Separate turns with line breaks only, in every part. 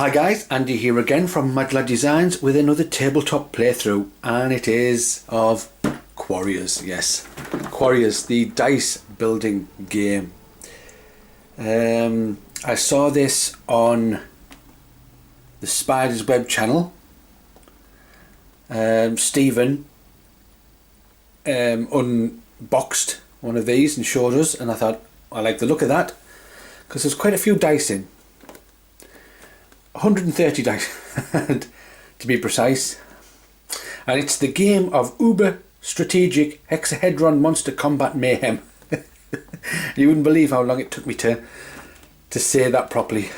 Hi guys, Andy here again from Mad Lad Designs with another tabletop playthrough, and it is of Quarriors. Yes, Quarriors, the dice building game. I saw this on the Spider's Web channel. Stephen unboxed one of these and showed us, and I thought I like the look of that because there's quite a few dice in. 130 dice to be precise, and it's the game of Uber Strategic Hexahedron Monster Combat Mayhem. You wouldn't believe how long it took me to say that properly.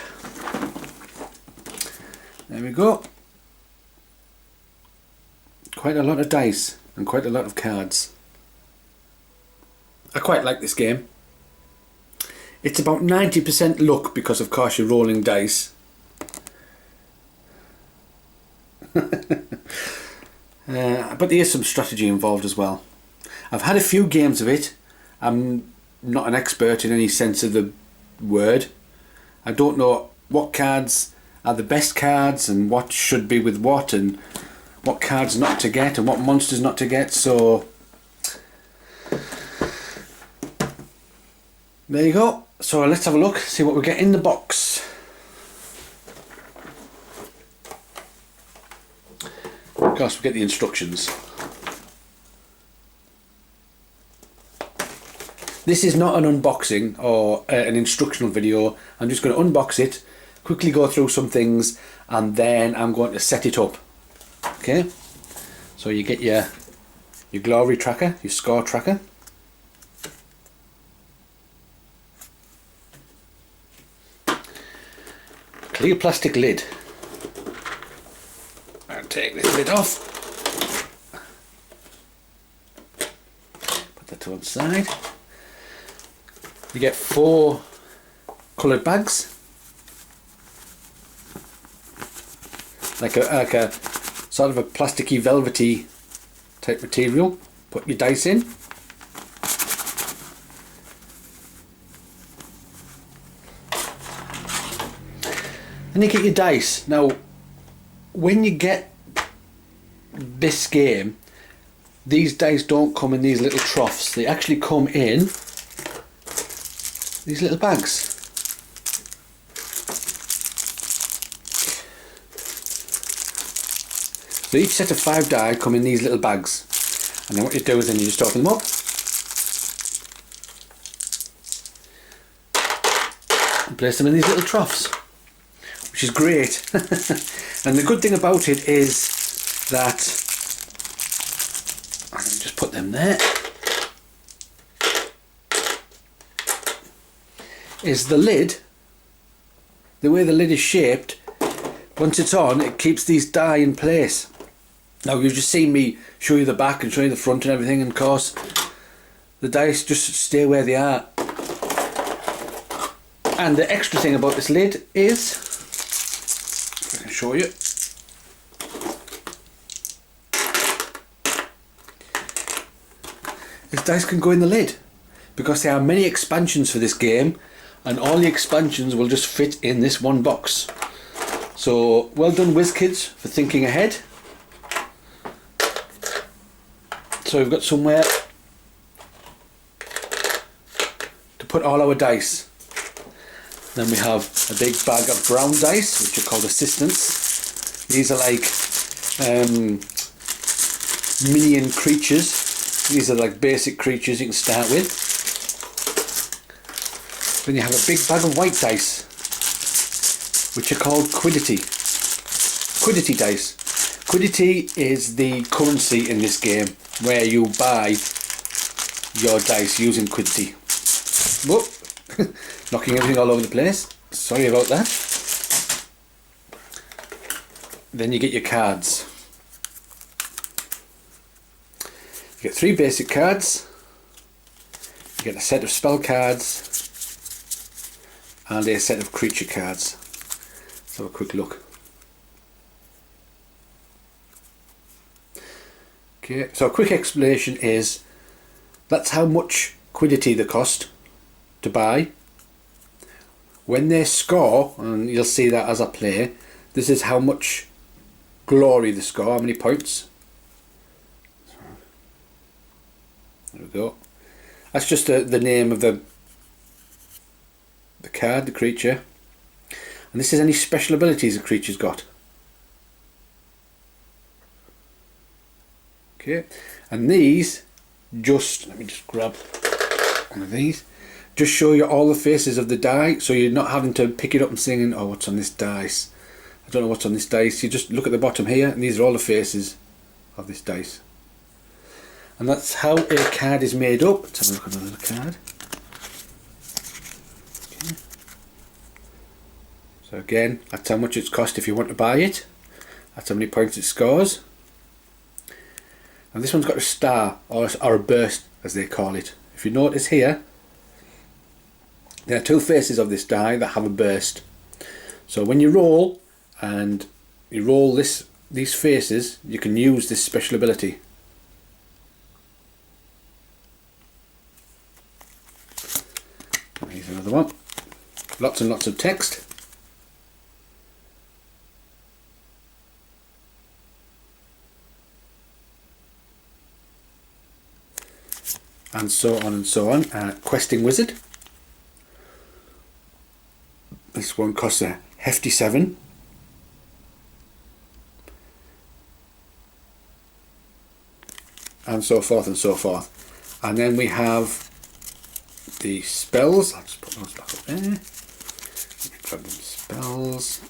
There we go. Quite a lot of dice and quite a lot of cards. I quite like this game. It's about 90% luck because of course you're rolling dice. But there is some strategy involved as well. I've had a few games of it. I'm not an expert in any sense of the word. I don't know what cards are the best cards and what should be with what, and what cards not to get and what monsters not to get, so there you go. So let's have a look, see what we get in the box. Of course, we get the instructions. This is not an unboxing or an instructional video. I'm just going to unbox it, quickly go through some things, and then I'm going to set it up. Okay, so you get your glory tracker, your score tracker. Clear plastic lid. I'll take this lid off. Put that to one side. You get 4 coloured bags, like a sort of a plasticky, velvety type material. Put your dice in. Then you get your dice. Now, when you get this game, these dice don't come in these little troughs. They actually come in these little bags. So each set of 5 die come in these little bags, and then what you do is then you just open them up and place them in these little troughs, which is great. And the good thing about it is that, let me just put them there, is the lid, the way the lid is shaped, once it's on, it keeps these die in place. Now you've just seen me show you the back and show you the front and everything, and of course the dice just stay where they are. And the extra thing about this lid is, if I can show you, this dice can go in the lid, because there are many expansions for this game, and all the expansions will just fit in this one box. So well done WizKids for thinking ahead. So we've got somewhere to put all our dice. Then we have a big bag of brown dice, which are called assistants. These are like minion creatures. These are like basic creatures you can start with. Then you have a big bag of white dice, which are called quiddity dice. Quiddity is the currency in this game, where you buy your dice using quiddity. Whoop! Knocking everything all over the place. Sorry about that. Then you get your cards. You get 3 basic cards. You get a set of spell cards and a set of creature cards. Let's have a quick look. Okay, so a quick explanation is that's how much quiddity they cost to buy. When they score, and you'll see that as I play, This is how much glory they score, how many points. There we go. That's just the name of the card, the creature. And this is any special abilities the creature's got. Okay, and these just, let me just grab one of these, just show you all the faces of the die, so you're not having to pick it up and saying, oh, what's on this dice? I don't know what's on this dice. You just look at the bottom here, and these are all the faces of this dice. And that's how a card is made up. Let's have a look at another card. Okay. So again, that's how much it's cost if you want to buy it. That's how many points it scores. And this one's got a star, or a burst as they call it. If you notice here, there are two faces of this die that have a burst. So when you roll, and you roll these faces, you can use this special ability. Here's another one. Lots and lots of text. And so on and so on. Questing Wizard. This one costs a hefty 7. And so forth and so forth. And then we have the spells. I'll just put those back up there. Let me grab them spells.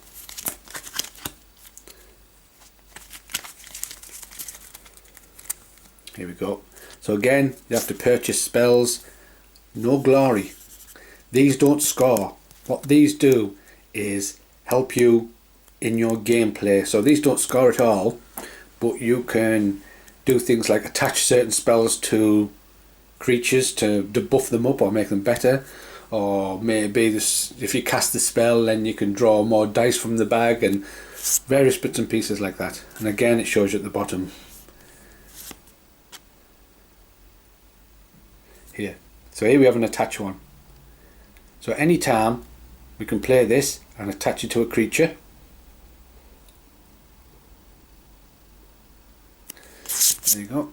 Here we go. So again, you have to purchase spells. No glory. These don't score. What these do is help you in your gameplay. So these don't score at all, but you can do things like attach certain spells to creatures to buff them up or make them better. Or maybe this, if you cast the spell, then you can draw more dice from the bag, and various bits and pieces like that. And again, it shows you at the bottom here. So here we have an attach one. So anytime we can play this and attach it to a creature. There you go.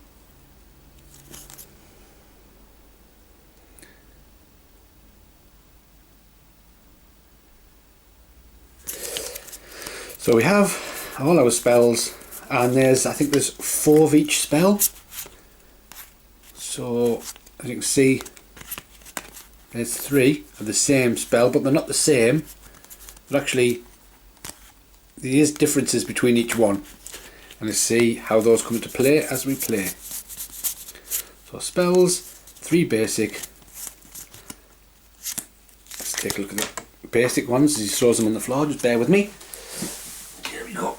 So we have all our spells, and I think there's 4 of each spell. So as you can see, there's 3 of the same spell, but they're not the same. But actually, there is differences between each one, and let's see how those come into play as we play. So spells, 3 basic. Let's take a look at the basic ones as he throws them on the floor. Just bear with me. Here we go.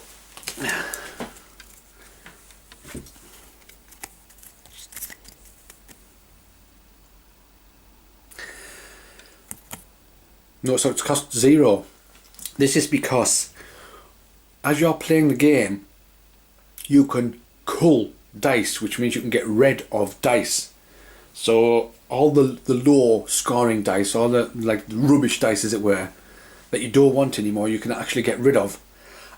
No, so it's cost 0. This is because as you're playing the game, you can cull dice, which means you can get rid of dice. So all the low scoring dice, all the like rubbish dice as it were, that you don't want anymore, you can actually get rid of.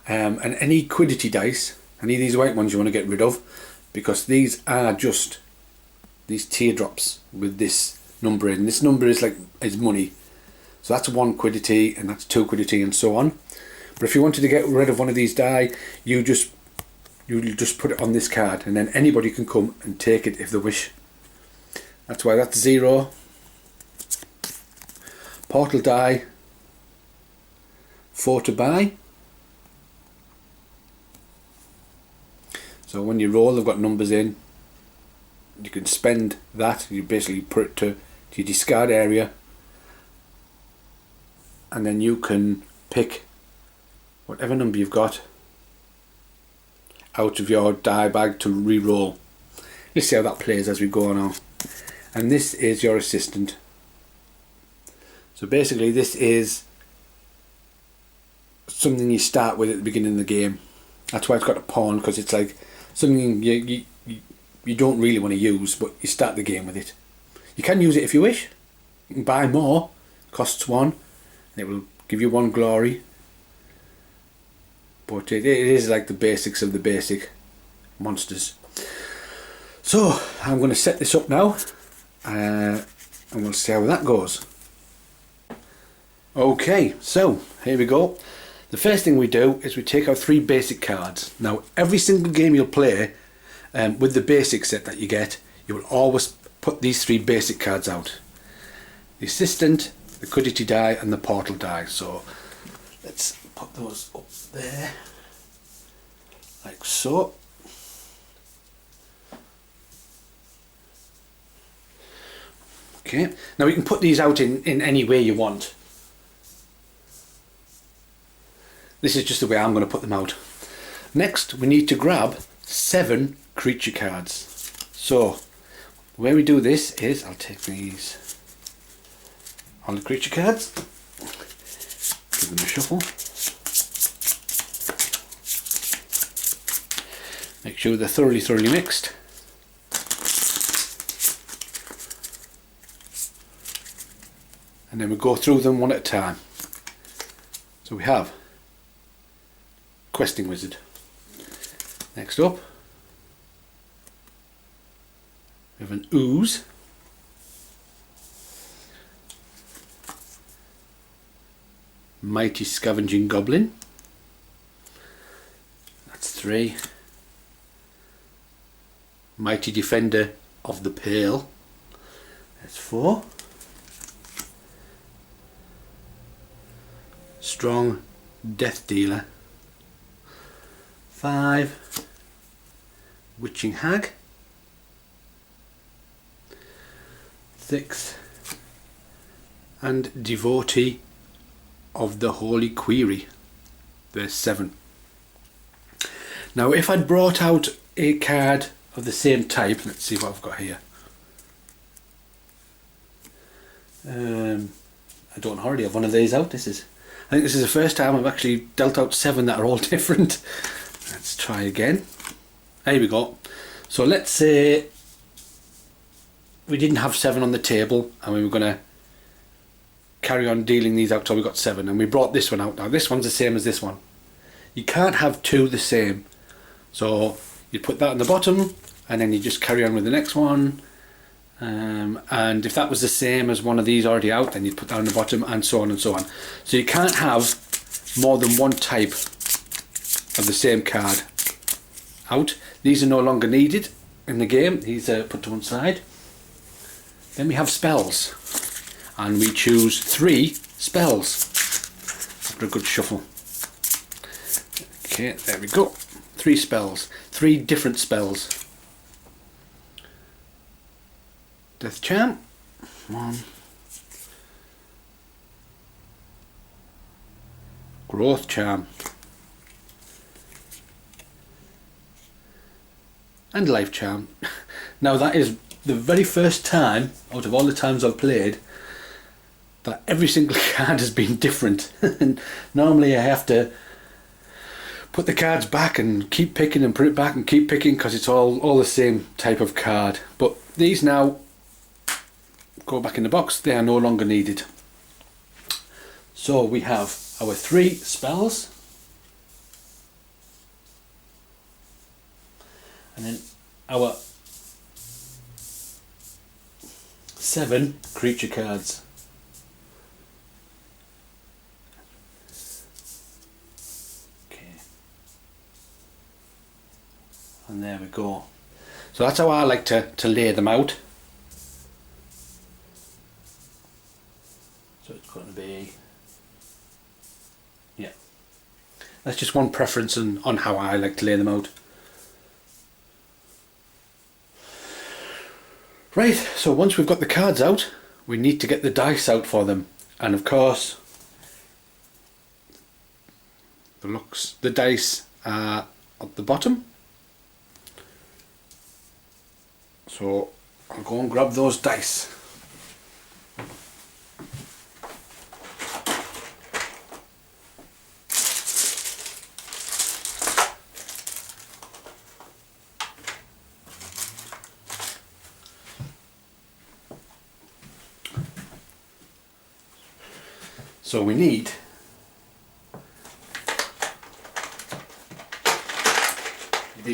And any quiddity dice, any of these white ones you want to get rid of, because these are just these teardrops with this number in. This number is money. So that's 1 quiddity, and that's 2 quiddity, and so on. But if you wanted to get rid of one of these die, you just put it on this card, and then anybody can come and take it if they wish. That's why that's 0. Portal die, 4 to buy. So when you roll, they've got numbers in. You can spend that. You basically put it to your discard area, and then you can pick whatever number you've got out of your die bag to re-roll. Let's see how that plays as we go on now. And this is your assistant. So basically this is something you start with at the beginning of the game. That's why it's got a pawn, because it's like something you don't really want to use, but you start the game with it. You can use it if you wish. You can buy more. Costs 1. And it will give you 1 glory. but it is like the basics of the basic monsters. So I'm going to set this up now, and we'll see how that goes. Okay, so here we go. The first thing we do is we take our 3 basic cards. Now every single game you'll play with the basic set that you get, you will always put these 3 basic cards out. The Assistant, the Quiddity die and the Portal die. So let's put those up there, like so. Okay, now you can put these out in any way you want. This is just the way I'm going to put them out. Next, we need to grab 7 creature cards. So, the way we do this is, I'll take these on the creature cards, give them a shuffle, make sure they're thoroughly mixed. And then we go through them one at a time. So we have Questing Wizard. Next up, we have an Ooze. Mighty Scavenging Goblin. That's 3. Mighty Defender of the Pale. That's 4. Strong Death Dealer. 5. Witching Hag. 6. And Devotee of the Holy Quarry. There's 7. Now if I'd brought out a card of the same type, let's see what I've got here. I don't already have one of these out. I think this is the first time I've actually dealt out 7 that are all different. Let's try again. There we go. So let's say we didn't have 7 on the table and we were going to carry on dealing these out till we got 7, and we brought this one out. Now this one's the same as this one. You can't have 2 the same. So you put that on the bottom and then you just carry on with the next one. And if that was the same as one of these already out, then you'd put that on the bottom, and so on and so on. So you can't have more than one type of the same card out. These are no longer needed in the game. These are put to one side. Then we have spells, and we choose 3 spells after a good shuffle. Okay, there we go. 3 spells, 3 different spells. Death Charm, 1. Growth Charm. And Life Charm. Now that is the very first time out of all the times I've played that every single card has been different. And normally I have to put the cards back and keep picking and put it back and keep picking because it's all the same type of card. But these now go back in the box. They are no longer needed. So we have our 3 spells, and then our 7 creature cards. Okay, and there we go. So that's how I like to lay them out. So it's going to be, yeah, that's just one preference on how I like to lay them out. Right, so once we've got the cards out, we need to get the dice out for them. And of course, the dice are at the bottom. So I'll go and grab those dice. So we need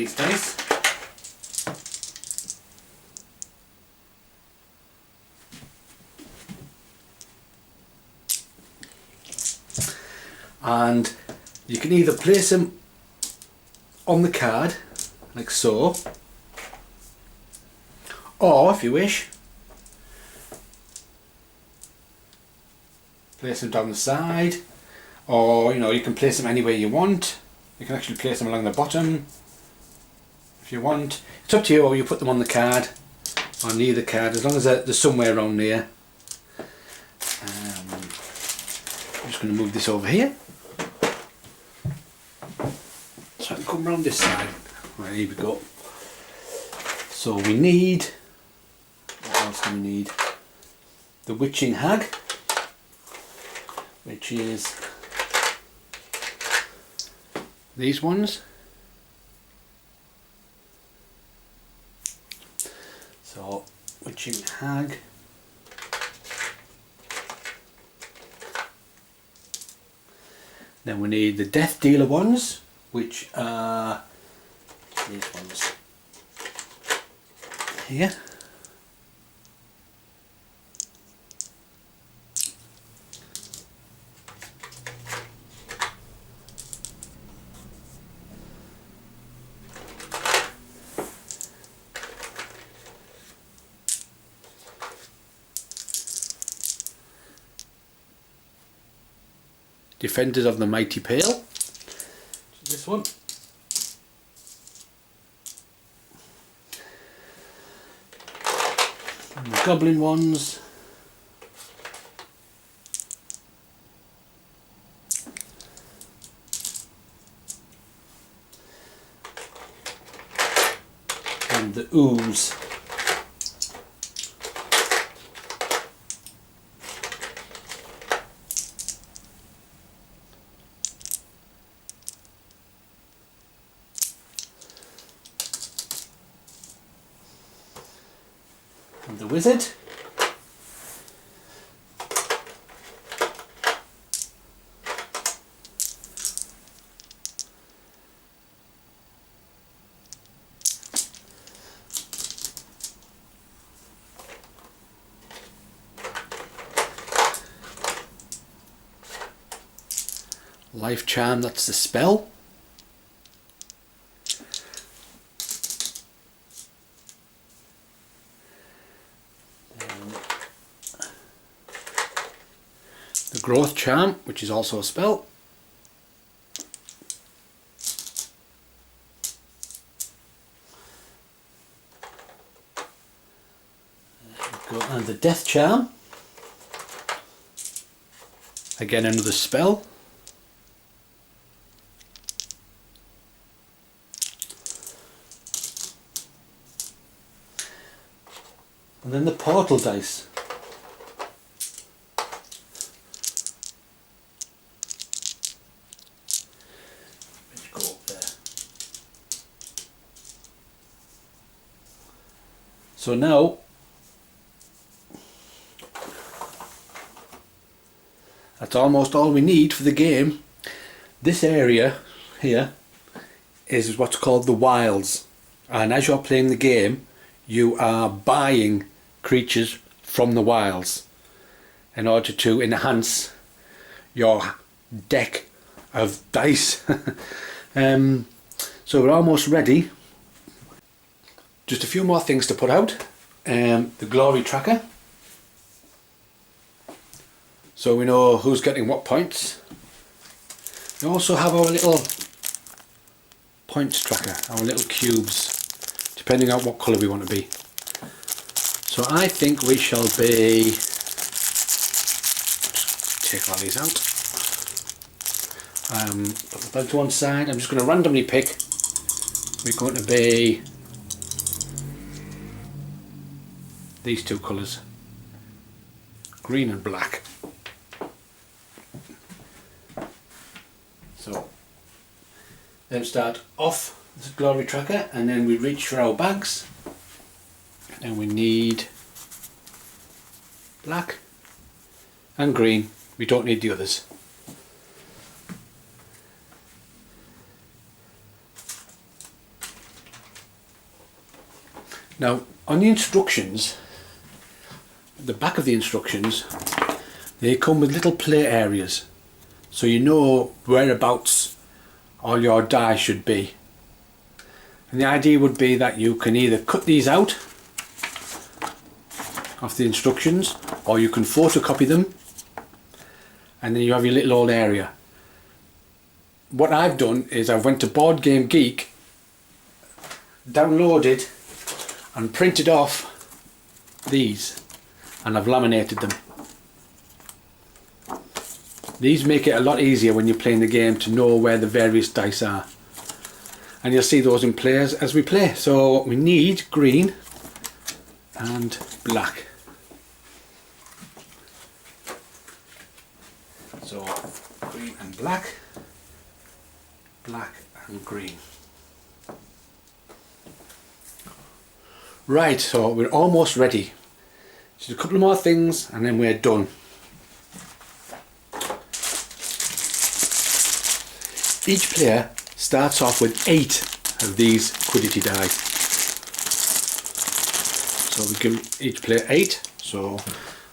these dice. And you can either place them on the card, like so, or if you wish, place them down the side, or you can place them anywhere you want. You can actually place them along the bottom if you want. It's up to you, or you put them on the card or near the card, as long as they're somewhere around there. I'm just going to move this over here so I can come around this side. Right, here we go. So we need, what else do we need? The Witching Hag, which is these ones. So Witching Hag. Then we need the Death Dealer ones, which are these ones here. Defenders of the Mighty Pale, this one. And the Goblin ones. And the Ooze. And the Wizard. Life Charm, that's the spell. The Growth Charm, which is also a spell. And the Death Charm, again another spell. And then the Portal dice. Which go up there. So now that's almost all we need for the game. This area here is what's called the wilds, and as you're playing the game you are buying creatures from the wilds in order to enhance your deck of dice. So we're almost ready. Just a few more things to put out. The glory tracker, so we know who's getting what points. We also have our little points tracker, our little cubes, depending on what colour we want to be. So I think we shall be, just take all these out, put the bag to one side. I'm just going to randomly pick. We're going to be these two colours, green and black. So then start off the glory tracker, and then we reach for our bags, and we need black and green. We don't need the others. Now on the instructions, the back of the instructions, they come with little play areas, so you know whereabouts all your die should be. And the idea would be that you can either cut these out of the instructions, or you can photocopy them, and then you have your little old area. What I've done is I've went to Board Game Geek, downloaded and printed off these, and I've laminated them. These make it a lot easier when you're playing the game to know where the various dice are, and you'll see those in play as we play. So we need green and black. So green and black, black and green. Right, so we're almost ready. Just a couple more things and then we're done. Each player starts off with 8 of these Quiddity die. So we give each player 8. So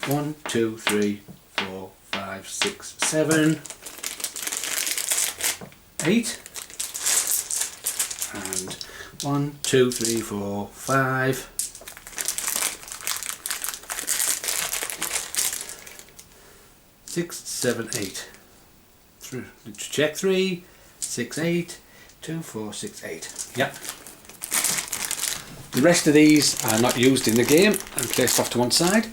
1, 2, 3, 4, 5, 6, 7, 8. And 1, 2, 3, 4, 5. 6, 7, 8. Check 3, 6, 8, 2, 4, 6, 8. Yep. The rest of these are not used in the game and placed off to one side.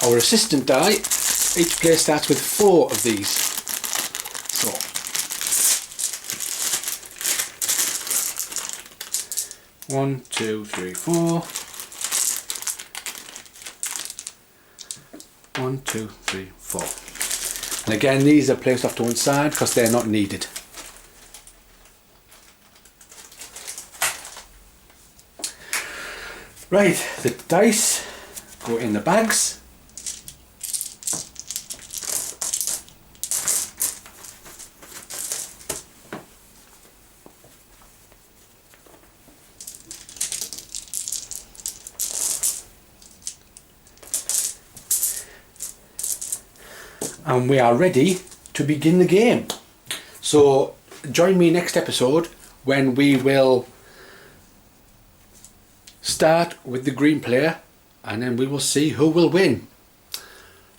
Our assistant die, each player starts with 4 of these. So 1, 2, 3, 4. 1, 2, 3, 4. And again, these are placed off to one side because they're not needed. Right, the dice go in the bags. And we are ready to begin the game. So join me next episode when we will start with the green player and then we will see who will win.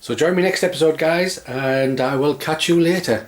So join me next episode, guys, and I will catch you later.